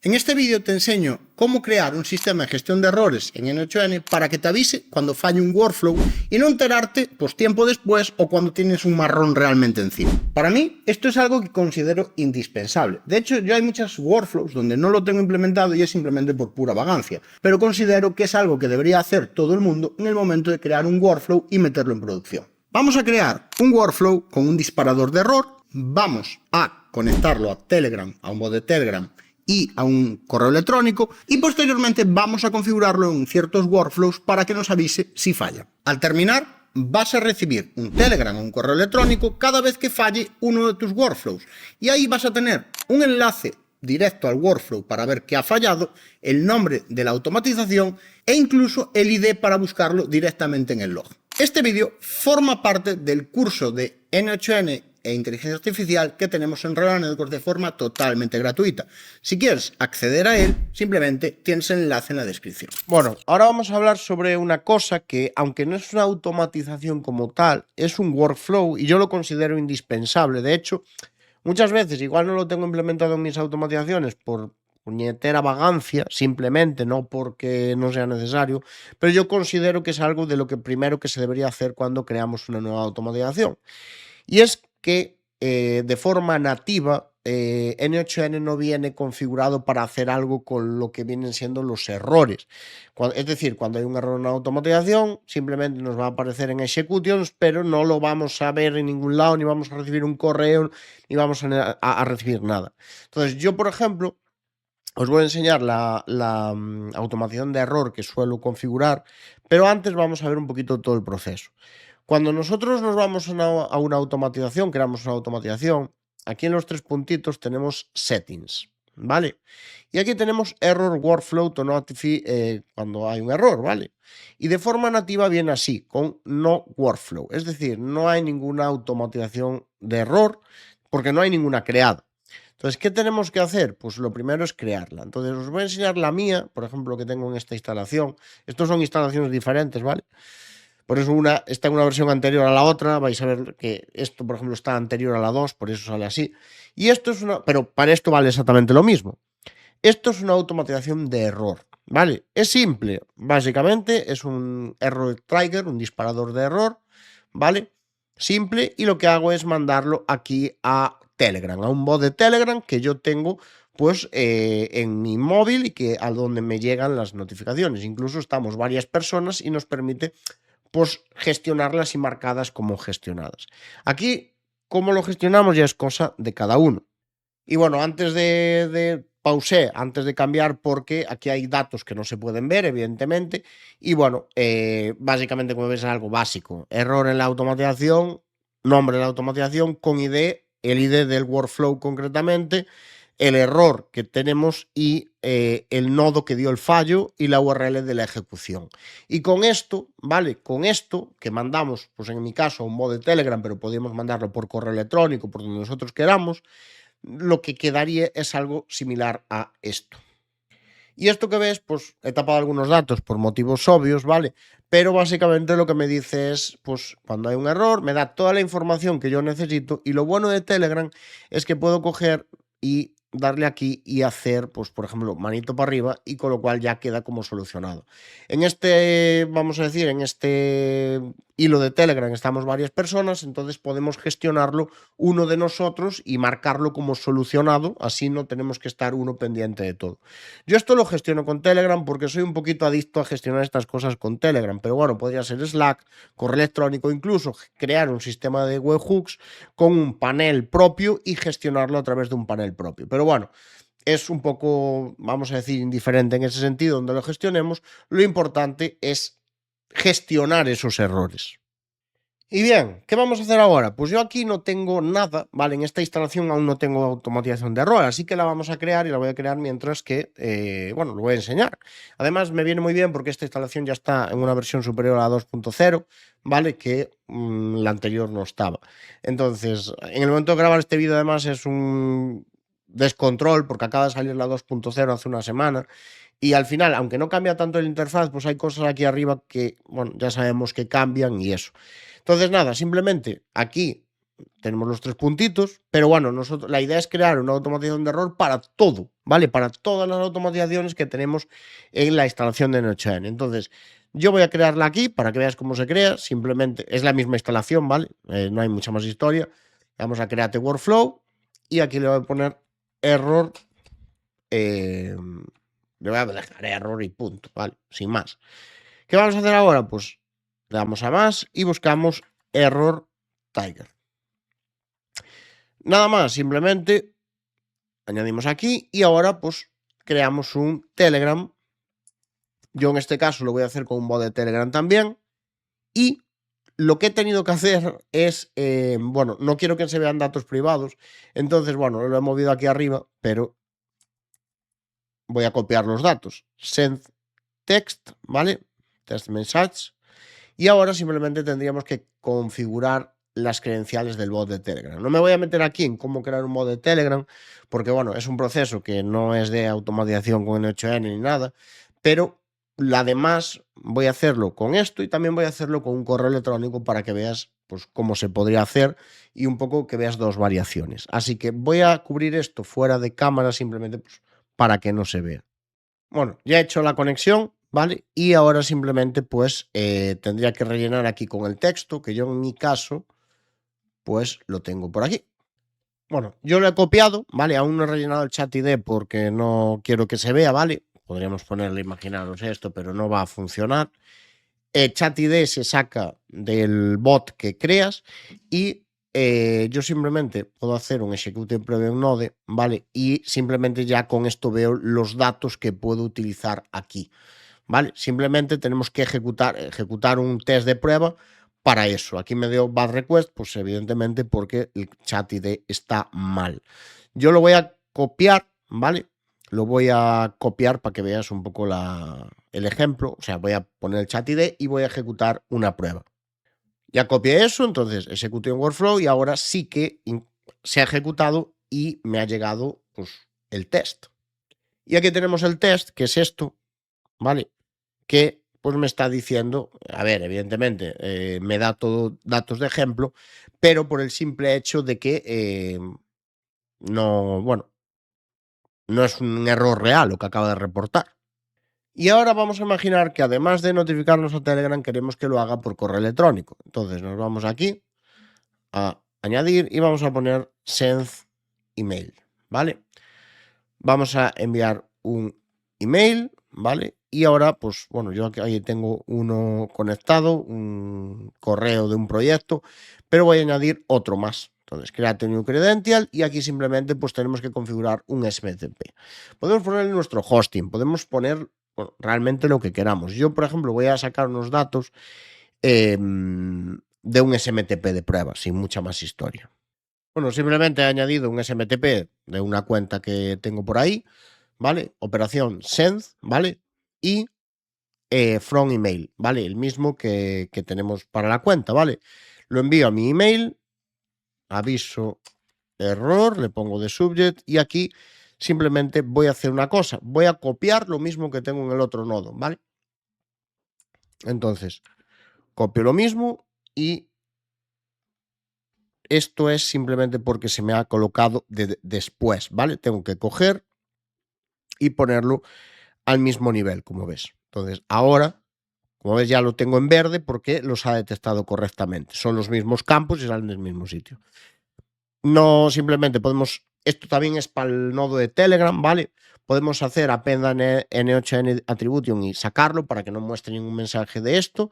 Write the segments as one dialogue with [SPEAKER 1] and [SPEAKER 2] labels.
[SPEAKER 1] En este vídeo te enseño cómo crear un sistema de gestión de errores en N8N para que te avise cuando falle un workflow y no enterarte pues tiempo después o cuando tienes un marrón realmente encima. Para mí esto es algo que considero indispensable. De hecho, yo hay muchos workflows donde no lo tengo implementado y es simplemente por pura vagancia, pero considero que es algo que debería hacer todo el mundo en el momento de crear un workflow y meterlo en producción. Vamos a crear un workflow con un disparador de error, vamos a conectarlo a Telegram, a un bot de Telegram y a un correo electrónico y posteriormente vamos a configurarlo en ciertos workflows para que nos avise si falla. Al terminar vas a recibir un Telegram o un correo electrónico cada vez que falle uno de tus workflows y ahí vas a tener un enlace directo al workflow para ver qué ha fallado, el nombre de la automatización e incluso el ID para buscarlo directamente en el log. Este vídeo forma parte del curso de N8N e inteligencia artificial que tenemos en Relay Networks de forma totalmente gratuita. Si quieres acceder a él, simplemente tienes el enlace en la descripción.
[SPEAKER 2] Bueno, ahora vamos a hablar sobre una cosa que, aunque no es una automatización como tal, es un workflow y yo lo considero indispensable. De hecho, muchas veces igual no lo tengo implementado en mis automatizaciones por puñetera vagancia, simplemente, no porque no sea necesario, pero yo considero que es algo de lo que primero que se debería hacer cuando creamos una nueva automatización. Y es que de forma nativa N8N no viene configurado para hacer algo con lo que vienen siendo los errores. Es decir, cuando hay un error en una automatización, simplemente nos va a aparecer en executions, pero no lo vamos a ver en ningún lado, ni vamos a recibir un correo, ni vamos a recibir nada. Entonces, yo, por ejemplo, os voy a enseñar la automatización de error que suelo configurar, pero antes vamos a ver un poquito todo el proceso. Cuando nosotros nos vamos a una automatización, creamos una automatización, aquí en los tres puntitos tenemos settings, ¿vale? Y aquí tenemos error workflow to notify cuando hay un error, ¿vale? Y de forma nativa viene así, con no workflow, es decir, no hay ninguna automatización de error porque no hay ninguna creada. Entonces, ¿qué tenemos que hacer? Pues lo primero es crearla. Entonces, os voy a enseñar la mía, por ejemplo, que tengo en esta instalación. Estos son instalaciones diferentes, ¿vale? Por eso una está en una versión anterior a la otra. Vais a ver que esto, por ejemplo, está anterior a la 2, por eso sale así. Y esto es una... Pero para esto vale exactamente lo mismo. Esto es una automatización de error, ¿vale? Es simple. Básicamente es un error trigger, un disparador de error, ¿vale? Simple. Y lo que hago es mandarlo aquí a Telegram, a un bot de Telegram que yo tengo pues en mi móvil y que a donde me llegan las notificaciones. Incluso estamos varias personas y nos permite pues gestionarlas y marcadas como gestionadas. Aquí, cómo lo gestionamos ya es cosa de cada uno. Y bueno, antes de pausé, antes de cambiar, porque aquí hay datos que no se pueden ver, evidentemente. Y bueno, básicamente, como ves, es algo básico. Error en la automatización, nombre de la automatización con ID, el ID del workflow concretamente, el error que tenemos y el nodo que dio el fallo y la URL de la ejecución. Y con esto, ¿vale? Con esto que mandamos, pues en mi caso, a un bot de Telegram, pero podemos mandarlo por correo electrónico, por donde nosotros queramos, lo que quedaría es algo similar a esto. Y esto que ves, pues he tapado algunos datos por motivos obvios, ¿vale? Pero básicamente lo que me dice es, pues cuando hay un error, me da toda la información que yo necesito y lo bueno de Telegram es que puedo coger y darle aquí y hacer, pues por ejemplo, manito para arriba y con lo cual ya queda como solucionado. En este, vamos a decir, en este hilo de Telegram estamos varias personas, entonces podemos gestionarlo uno de nosotros y marcarlo como solucionado, así no tenemos que estar uno pendiente de todo. Yo esto lo gestiono con Telegram porque soy un poquito adicto a gestionar estas cosas con Telegram, pero bueno, podría ser Slack, correo electrónico, incluso crear un sistema de webhooks con un panel propio y gestionarlo a través de un panel propio. Pero bueno, es un poco, vamos a decir, indiferente en ese sentido donde lo gestionemos. Lo importante es gestionar esos errores. Y bien, ¿qué vamos a hacer ahora? Pues yo aquí no tengo nada, ¿vale? En esta instalación aún no tengo automatización de error, así que la vamos a crear y la voy a crear mientras que, bueno, lo voy a enseñar. Además, me viene muy bien porque esta instalación ya está en una versión superior a 2.0, ¿vale? Que la anterior no estaba. Entonces, en el momento de grabar este vídeo, además, es un descontrol porque acaba de salir la 2.0 hace una semana. Y al final, aunque no cambia tanto el interfaz, pues hay cosas aquí arriba que, bueno, ya sabemos que cambian y eso. Entonces, nada, simplemente aquí tenemos los 3 puntitos, pero bueno, la idea es crear una automatización de error para todo, ¿vale? Para todas las automatizaciones que tenemos en la instalación de Node.js. Entonces, yo voy a crearla aquí para que veas cómo se crea. Simplemente es la misma instalación, ¿vale? No hay mucha más historia. Vamos a crearte workflow y aquí le voy a poner error. Le voy a dejar error y punto, ¿vale? Sin más. ¿Qué vamos a hacer ahora? Pues le damos a más y buscamos error tiger. Nada más, simplemente añadimos aquí y ahora pues creamos un Telegram. Yo en este caso lo voy a hacer con un bot de Telegram también. Y lo que he tenido que hacer es, bueno, no quiero que se vean datos privados. Entonces, bueno, lo he movido aquí arriba, pero voy a copiar los datos. Send text, ¿vale? Test message. Y ahora simplemente tendríamos que configurar las credenciales del bot de Telegram. No me voy a meter aquí en cómo crear un bot de Telegram, porque bueno, es un proceso que no es de automatización con N8N ni nada, pero además voy a hacerlo con esto y también voy a hacerlo con un correo electrónico para que veas pues cómo se podría hacer y un poco que veas dos variaciones. Así que voy a cubrir esto fuera de cámara simplemente pues, para que no se vea. Bueno, ya he hecho la conexión, ¿vale? Y ahora simplemente pues tendría que rellenar aquí con el texto, que yo en mi caso pues lo tengo por aquí. Bueno, yo lo he copiado, ¿vale? Aún no he rellenado el chat ID porque no quiero que se vea, ¿vale? Podríamos ponerle, imaginaros esto, pero no va a funcionar. El chat ID se saca del bot que creas y yo simplemente puedo hacer un execute preview node, ¿vale? Y simplemente ya con esto veo los datos que puedo utilizar aquí, ¿vale? Simplemente tenemos que ejecutar un test de prueba para eso. Aquí me dio bad request, pues evidentemente porque el chat ID está mal. Yo lo voy a copiar, ¿vale? Lo voy a copiar para que veas un poco el ejemplo. O sea, voy a poner el chat ID y voy a ejecutar una prueba. Ya copié eso, entonces ejecuté un workflow y ahora sí que se ha ejecutado y me ha llegado pues, el test. Y aquí tenemos el test, que es esto, ¿vale? Que pues me está diciendo, a ver, evidentemente me da todo datos de ejemplo, pero por el simple hecho de que no, bueno, no es un error real lo que acaba de reportar. Y ahora vamos a imaginar que además de notificarnos a Telegram, queremos que lo haga por correo electrónico. Entonces nos vamos aquí a añadir y vamos a poner send email, ¿vale? Vamos a enviar un email, ¿vale? Y ahora, pues bueno, yo aquí tengo uno conectado, un correo de un proyecto, pero voy a añadir otro más. Entonces, create new credential y aquí simplemente pues tenemos que configurar un SMTP. Podemos poner nuestro hosting, podemos poner bueno, realmente lo que queramos. Yo, por ejemplo, voy a sacar unos datos de un SMTP de prueba, sin mucha más historia. Bueno, simplemente he añadido un SMTP de una cuenta que tengo por ahí, ¿vale? Operación send, ¿vale? Y from email, ¿vale? El mismo que tenemos para la cuenta, ¿vale? Lo envío a mi email, aviso error, le pongo de subject y aquí simplemente voy a hacer una cosa, voy a copiar lo mismo que tengo en el otro nodo, ¿vale? Entonces, copio lo mismo y esto es simplemente porque se me ha colocado después, ¿vale? Tengo que coger y ponerlo al mismo nivel, como ves. Entonces, ahora, como ves, ya lo tengo en verde porque los ha detectado correctamente. Son los mismos campos y salen del mismo sitio. No simplemente podemos, esto también es para el nodo de Telegram, ¿vale? Podemos hacer append N8N attribution y sacarlo para que no muestre ningún mensaje de esto.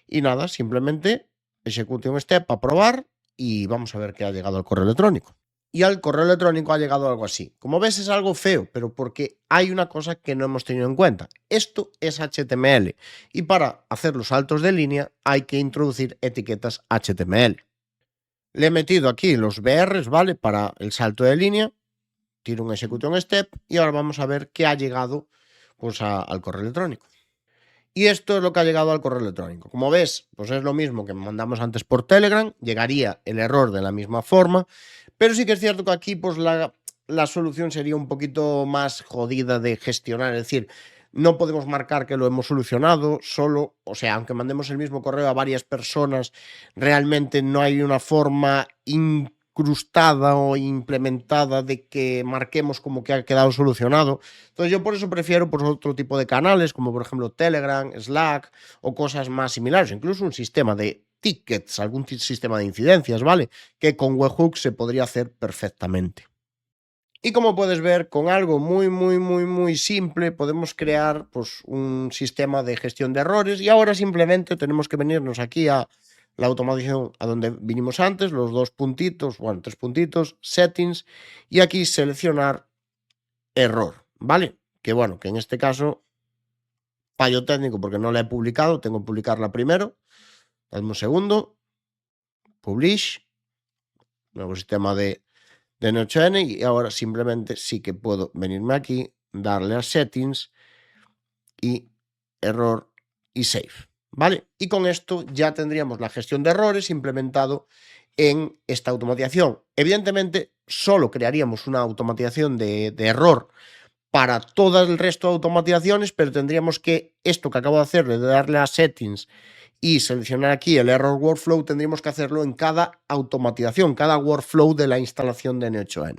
[SPEAKER 2] Y nada, simplemente ejecute un step para probar y vamos a ver qué ha llegado al correo electrónico. Y al correo electrónico ha llegado algo así. Como ves es algo feo, pero porque hay una cosa que no hemos tenido en cuenta. Esto es HTML y para hacer los saltos de línea hay que introducir etiquetas HTML. Le he metido aquí los BRs, ¿vale? Para el salto de línea. Tiro un execute step y ahora vamos a ver qué ha llegado pues, al correo electrónico. Y esto es lo que ha llegado al correo electrónico. Como ves, pues es lo mismo que mandamos antes por Telegram, llegaría el error de la misma forma, pero sí que es cierto que aquí pues la solución sería un poquito más jodida de gestionar, es decir, no podemos marcar que lo hemos solucionado, solo, o sea, aunque mandemos el mismo correo a varias personas, realmente no hay una forma incrustada o implementada de que marquemos como que ha quedado solucionado. Entonces yo por eso prefiero pues, otro tipo de canales, como por ejemplo Telegram, Slack o cosas más similares, incluso un sistema de tickets, algún sistema de incidencias, ¿vale? Que con webhooks se podría hacer perfectamente. Y como puedes ver, con algo muy simple podemos crear pues, un sistema de gestión de errores y ahora simplemente tenemos que venirnos aquí a la automatización a donde vinimos antes, los dos puntitos, bueno, tres puntitos, settings, y aquí seleccionar error, ¿vale? Que bueno, que en este caso fallo técnico porque no la he publicado, tengo que publicarla primero. Dame un segundo, publish, nuevo sistema de Node.js y ahora simplemente sí que puedo venirme aquí, darle a settings y error y save, ¿vale? Y con esto ya tendríamos la gestión de errores implementado en esta automatización. Evidentemente, solo crearíamos una automatización de error para todo el resto de automatizaciones, pero tendríamos que esto que acabo de hacer, de darle a settings y seleccionar aquí el error workflow, tendríamos que hacerlo en cada automatización, cada workflow de la instalación de Node.js.